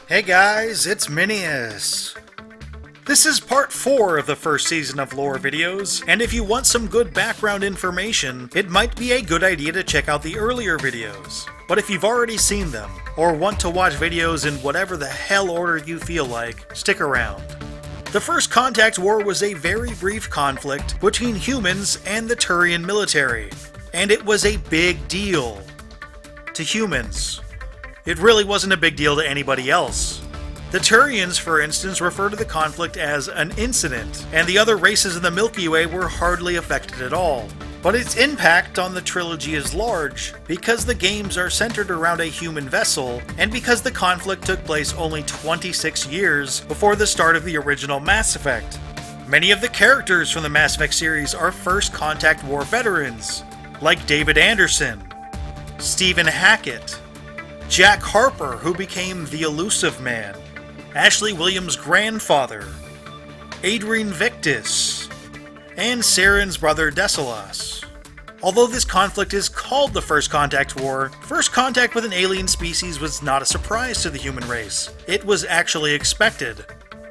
Hey guys, it's Minius. This is part 4 of the first season of lore videos, and if you want some good background information, it might be a good idea to check out the earlier videos. But if you've already seen them, or want to watch videos in whatever the hell order you feel like, stick around. The First Contact War was a very brief conflict between humans and the Turian military, and it was a big deal to humans. It really wasn't a big deal to anybody else. The Turians, for instance, refer to the conflict as an incident, and the other races in the Milky Way were hardly affected at all. But its impact on the trilogy is large, because the games are centered around a human vessel, and because the conflict took place only 26 years before the start of the original Mass Effect. Many of the characters from the Mass Effect series are First Contact War veterans, like David Anderson, Stephen Hackett, Jack Harper, who became the Elusive Man, Ashley Williams' grandfather, Adrian Victus, and Saren's brother Descelas. Although this conflict is called the First Contact War, first contact with an alien species was not a surprise to the human race. It was actually expected.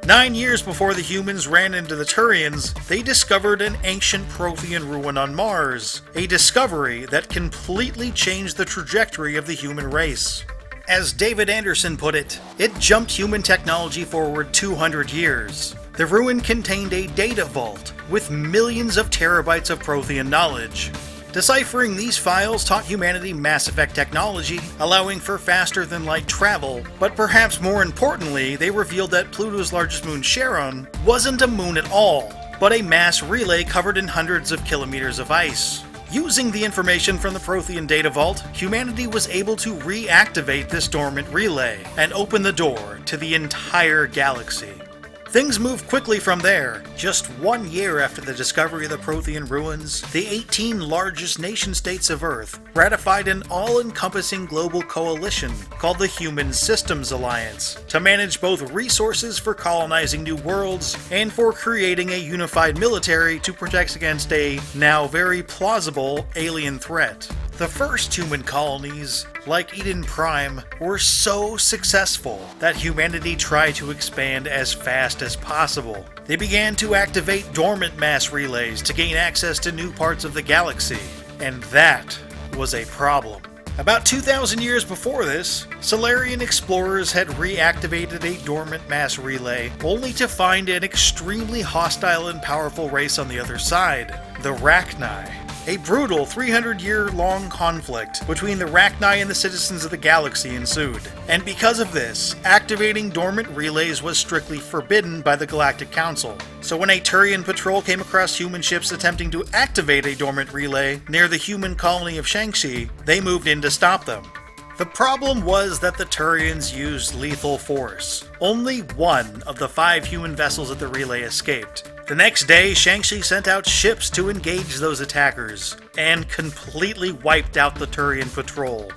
9 years before the humans ran into the Turians, they discovered an ancient Prothean Ruin on Mars, a discovery that completely changed the trajectory of the human race. As David Anderson put it jumped human technology forward 200 years. The ruin contained a data vault with millions of terabytes of Prothean knowledge. Deciphering these files taught humanity Mass Effect technology, allowing for faster-than-light travel, but perhaps more importantly, they revealed that Pluto's largest moon, Charon, wasn't a moon at all, but a mass relay covered in hundreds of kilometers of ice. Using the information from the Prothean data vault, humanity was able to reactivate this dormant relay and open the door to the entire galaxy. Things moved quickly from there. Just 1 year after the discovery of the Prothean ruins, the 18 largest nation-states of Earth ratified an all-encompassing global coalition called the Human Systems Alliance to manage both resources for colonizing new worlds and for creating a unified military to protect against a now very plausible alien threat. The first human colonies, like Eden Prime, were so successful that humanity tried to expand as fast as possible. They began to activate dormant mass relays to gain access to new parts of the galaxy, and that was a problem. About 2,000 years before this, Solarian explorers had reactivated a dormant mass relay, only to find an extremely hostile and powerful race on the other side, the Rachni. A brutal 300-year-long conflict between the Rachni and the citizens of the galaxy ensued, and because of this, activating dormant relays was strictly forbidden by the Galactic Council. So when a Turian patrol came across human ships attempting to activate a dormant relay near the human colony of Shang-Chi, they moved in to stop them. The problem was that the Turians used lethal force. Only one of the 5 human vessels at the relay escaped. The next day, Shang-Chi sent out ships to engage those attackers, and completely wiped out the Turian patrol.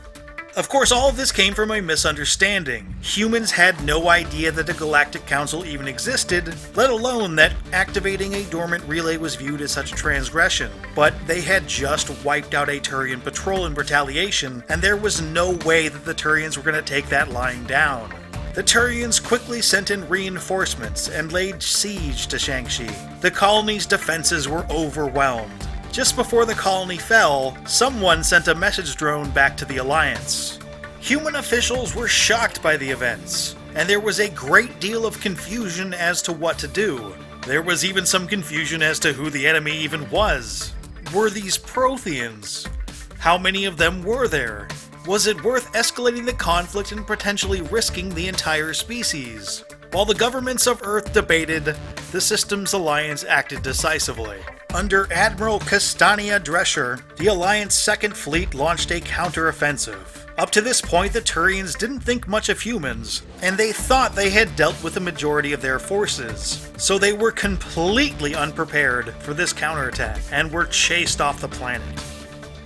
Of course, all of this came from a misunderstanding. Humans had no idea that the Galactic Council even existed, let alone that activating a dormant relay was viewed as such a transgression. But they had just wiped out a Turian patrol in retaliation, and there was no way that the Turians were going to take that lying down. The Turians quickly sent in reinforcements and laid siege to Shang-Chi. The colony's defenses were overwhelmed. Just before the colony fell, someone sent a message drone back to the Alliance. Human officials were shocked by the events, and there was a great deal of confusion as to what to do. There was even some confusion as to who the enemy even was. Were these Protheans? How many of them were there? Was it worth escalating the conflict and potentially risking the entire species? While the governments of Earth debated, the Systems Alliance acted decisively. Under Admiral Castania Drescher, the Alliance Second Fleet launched a counter-offensive. Up to this point, the Turians didn't think much of humans, and they thought they had dealt with the majority of their forces. So they were completely unprepared for this counterattack, and were chased off the planet.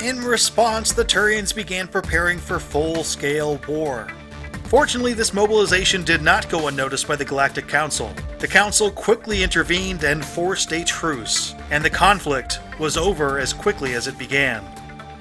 In response, the Turians began preparing for full-scale war. Fortunately, this mobilization did not go unnoticed by the Galactic Council. The Council quickly intervened and forced a truce, and the conflict was over as quickly as it began.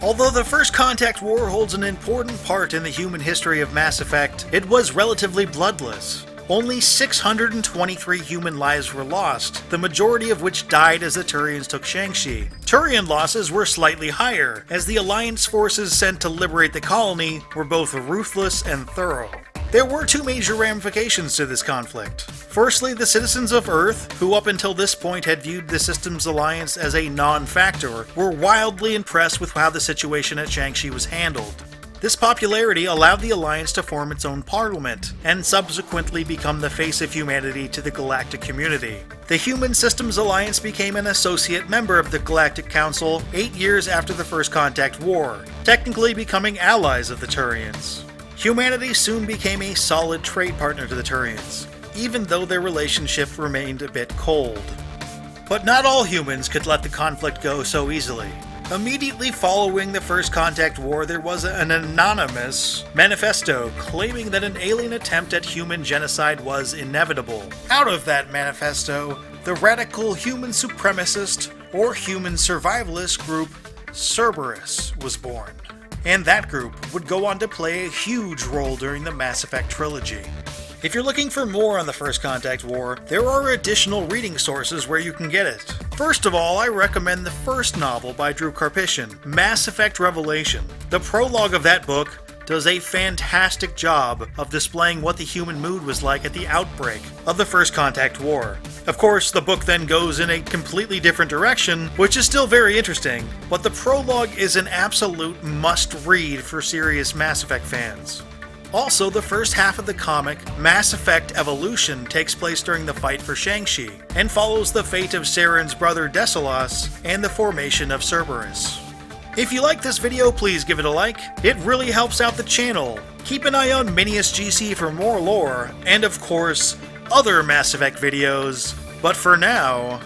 Although the First Contact War holds an important part in the human history of Mass Effect, it was relatively bloodless. Only 623 human lives were lost, the majority of which died as the Turians took Shang-Chi. Turian losses were slightly higher, as the Alliance forces sent to liberate the colony were both ruthless and thorough. There were two major ramifications to this conflict. Firstly, the citizens of Earth, who up until this point had viewed the Systems Alliance as a non-factor, were wildly impressed with how the situation at Shang-Chi was handled. This popularity allowed the Alliance to form its own parliament, and subsequently become the face of humanity to the galactic community. The Human Systems Alliance became an associate member of the Galactic Council 8 years after the First Contact War, technically becoming allies of the Turians. Humanity soon became a solid trade partner to the Turians, even though their relationship remained a bit cold. But not all humans could let the conflict go so easily. Immediately following the First Contact War, there was an anonymous manifesto claiming that an alien attempt at human genocide was inevitable. Out of that manifesto, the radical human supremacist or human survivalist group Cerberus was born. And that group would go on to play a huge role during the Mass Effect trilogy. If you're looking for more on the First Contact War, there are additional reading sources where you can get it. First of all, I recommend the first novel by Drew Karpyshyn, Mass Effect Revelation. The prologue of that book does a fantastic job of displaying what the human mood was like at the outbreak of the First Contact War. Of course, the book then goes in a completely different direction, which is still very interesting, but the prologue is an absolute must-read for serious Mass Effect fans. Also, the first half of the comic, Mass Effect Evolution, takes place during the fight for Shang-Chi, and follows the fate of Saren's brother Descelos and the formation of Cerberus. If you like this video, please give it a like. It really helps out the channel. Keep an eye on Minius GC for more lore, and of course, other Mass Effect videos. But for now,